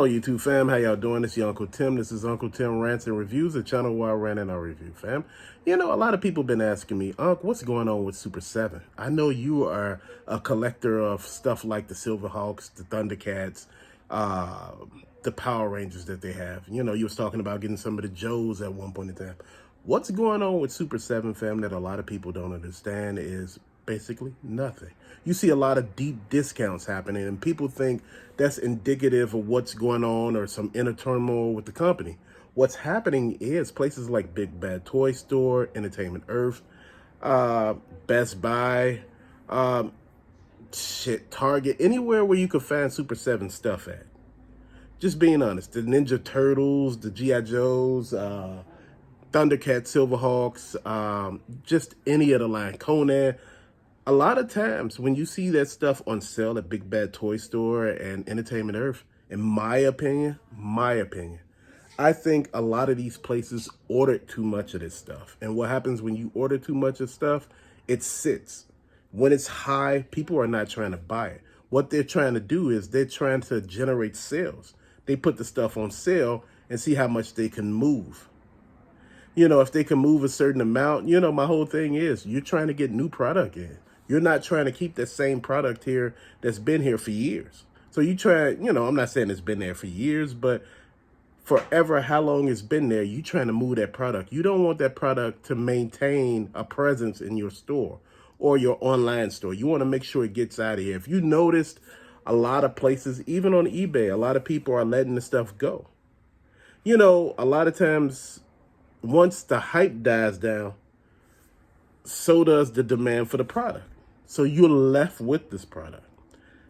Hello YouTube fam, how y'all doing? This is your Uncle Tim. This is Uncle Tim Rants and Reviews, a channel where I rant and I review, fam. You know, a lot of people been asking me, Unc, what's going on with Super 7? I know you are a collector of stuff like the Silverhawks, the Thundercats, the Power Rangers that they have. You know, you was talking about getting some of the Joes at one point in time. What's going on with Super 7, fam, that a lot of people don't understand is basically nothing. You see a lot of deep discounts happening, and people think that's indicative of what's going on or some inner turmoil with the company. What's happening is places like Big Bad Toy Store, Entertainment Earth, Best Buy, Target, anywhere where you could find Super 7 stuff at. Just being honest, the Ninja Turtles, the G.I. Joes, Thundercats, Silverhawks, just any of the line, Conan. A lot of times when you see that stuff on sale at Big Bad Toy Store and Entertainment Earth, in my opinion, I think a lot of these places ordered too much of this stuff. And what happens when you order too much of stuff, it sits. When it's high, people are not trying to buy it. What they're trying to do is they're trying to generate sales. They put the stuff on sale and see how much they can move. You know, if they can move a certain amount, you know, my whole thing is you're trying to get new product in. You're not trying to keep that same product here that's been here for years. So you try, you know, I'm not saying it's been there for years, but forever, how long it's been there, you trying to move that product. You don't want that product to maintain a presence in your store or your online store. You want to make sure it gets out of here. If you noticed, a lot of places, even on eBay, a lot of people are letting the stuff go. You know, a lot of times, once the hype dies down, so does the demand for the product. So you're left with this product.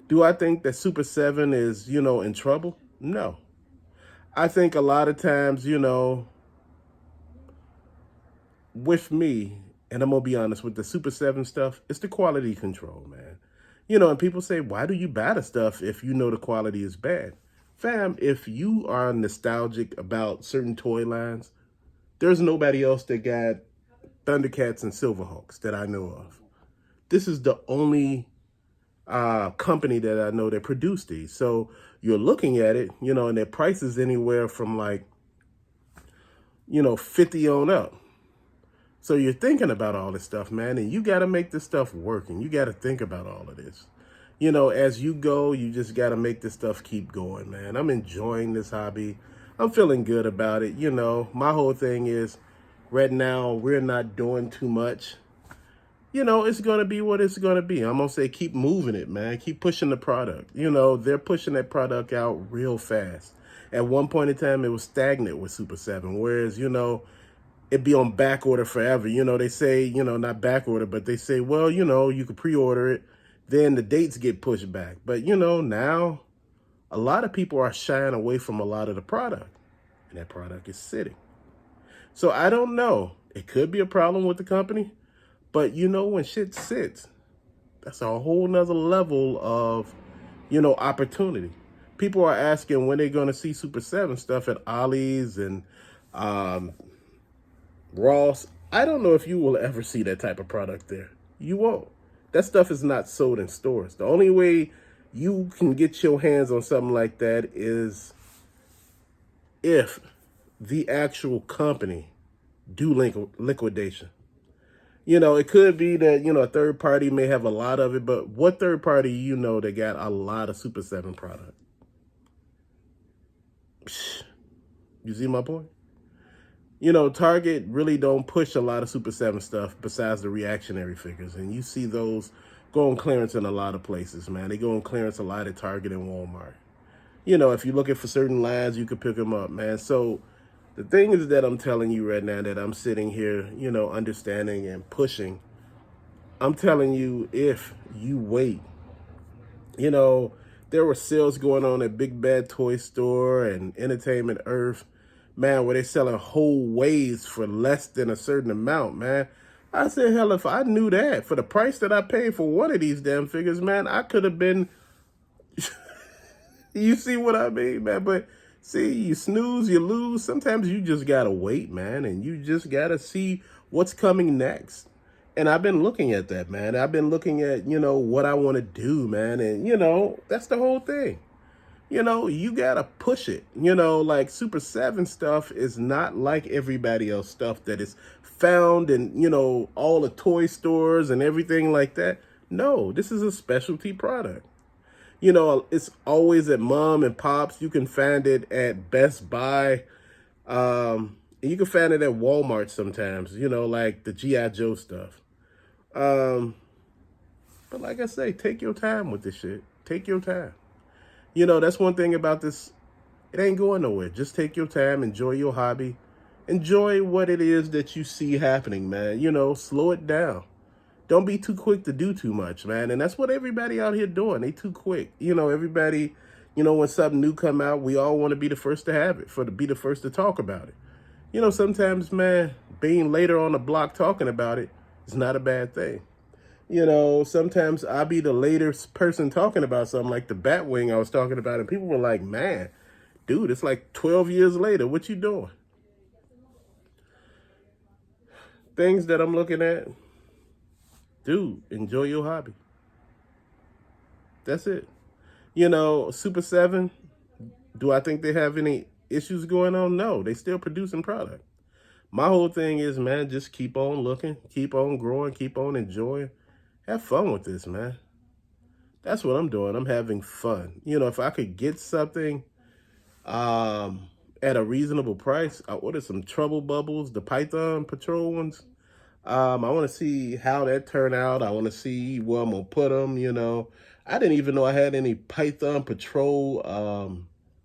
Do I think that Super 7 is, you know, in trouble? No. I think a lot of times, you know, with me, and I'm going to be honest, with the Super 7 stuff, it's the quality control, man. You know, and people say, why do you buy the stuff if you know the quality is bad? Fam, if you are nostalgic about certain toy lines, there's nobody else that got Thundercats and Silverhawks that I know of. This is the only company that I know that produced these. So you're looking at it, you know, and their price is anywhere from like, you know, 50 on up. So you're thinking about all this stuff, man, and you got to make this stuff work, and you got to think about all of this. You know, as you go, you just got to make this stuff keep going, man. I'm enjoying this hobby. I'm feeling good about it. You know, my whole thing is right now we're not doing too much. You know, it's going to be what it's going to be. I'm going to say keep moving it, man. Keep pushing the product. You know, they're pushing that product out real fast. At one point in time, it was stagnant with Super 7, whereas, you know, it'd be on back order forever. You know, they say, you know, not back order, but they say, well, you know, you could pre-order it. Then the dates get pushed back. But, you know, now a lot of people are shying away from a lot of the product. And that product is sitting. So I don't know. It could be a problem with the company. But, you know, when shit sits, that's a whole nother level of, you know, opportunity. People are asking when they're going to see Super 7 stuff at Ollie's and Ross. I don't know if you will ever see that type of product there. You won't. That stuff is not sold in stores. The only way you can get your hands on something like that is if the actual company do liquidation. You know, it could be that, you know, a third party may have a lot of it, but what third party you know that got a lot of Super 7 product? You see my point? You know, Target really don't push a lot of Super 7 stuff besides the reactionary figures. And you see those go on clearance in a lot of places, man. They go on clearance a lot at Target and Walmart. You know, if you're looking for certain lines, you can pick them up, man. So the thing is that I'm telling you right now that I'm sitting here, you know, understanding and pushing. I'm telling you, if you wait, you know, there were sales going on at Big Bad Toy Store and Entertainment Earth, man, where they're selling whole waves for less than a certain amount, man. I said, hell, if I knew that for the price that I paid for one of these damn figures, man, I could have been, you see what I mean, man? But see, you snooze, you lose. Sometimes you just got to wait, man, and you just got to see what's coming next. And I've been looking at that, man. I've been looking at, you know, what I want to do, man. And, you know, that's the whole thing. You gotta push it. Like Super 7 stuff is not like everybody else stuff that is found in, all the toy stores and everything like that. No, this is a specialty product. It's always at mom and pops. You can find it at Best Buy. And you can find it at Walmart sometimes, like the G.I. Joe stuff. Um, but like I say, take your time with this shit. Take your time. That's one thing about this. It ain't going nowhere. Just take your time, enjoy your hobby, enjoy what it is that you see happening, man. Slow it down. Don't be too quick to do too much, man. And that's what everybody out here doing. They too quick. Everybody, when something new come out, we all want to be the first to have it, to be the first to talk about it. Sometimes, man, being later on the block talking about it is not a bad thing. Sometimes I'll be the later person talking about something like the Batwing I was talking about, and people were like, man, dude, it's like 12 years later. What you doing? Things that I'm looking at, dude, enjoy your hobby. That's it. Super 7, do I think they have any issues going on? No, they still producing product. My whole thing is, man, just keep on looking, keep on growing, keep on enjoying. Have fun with this, man. That's what I'm doing. I'm having fun. If I could get something at a reasonable price, I ordered some Trouble Bubbles, the Python Patrol ones. I want to see how that turned out. I want to see where I'm going to put them, I didn't even know I had any Python Patrol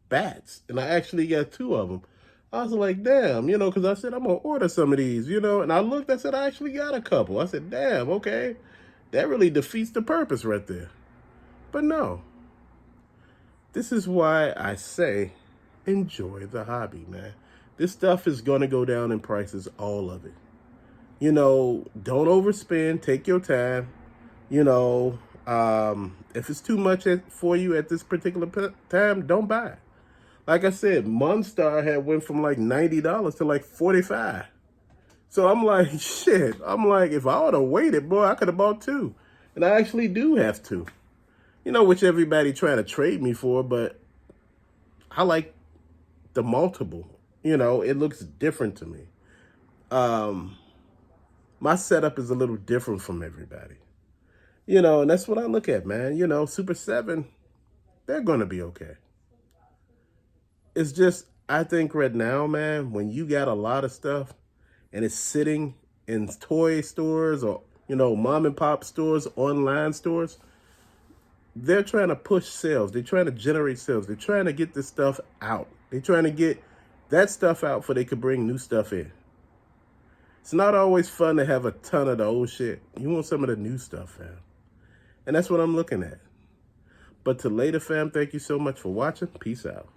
bats, and I actually got 2 of them. I was like, damn, because I said, I'm going to order some of these, and I looked, I said, I actually got a couple. I said, damn, okay. That really defeats the purpose right there. But no, this is why I say enjoy the hobby, man. This stuff is going to go down in prices, all of it. Don't overspend. Take your time. If it's too much for you at this particular time, don't buy it. Like I said, Monstar had went from like $90 to like $45. So I'm like, shit. I'm like, if I would have waited, boy, I could have bought 2. And I actually do have 2. Which everybody trying to trade me for, but I like the multiple. It looks different to me. My setup is a little different from everybody. And that's what I look at, man. Super 7, they're going to be okay. It's just, I think right now, man, when you got a lot of stuff and it's sitting in toy stores or, mom and pop stores, online stores, they're trying to push sales. They're trying to generate sales. They're trying to get this stuff out. They're trying to get that stuff out so they could bring new stuff in. It's not always fun to have a ton of the old shit. You want some of the new stuff, fam. And that's what I'm looking at. But to later, fam, thank you so much for watching. Peace out.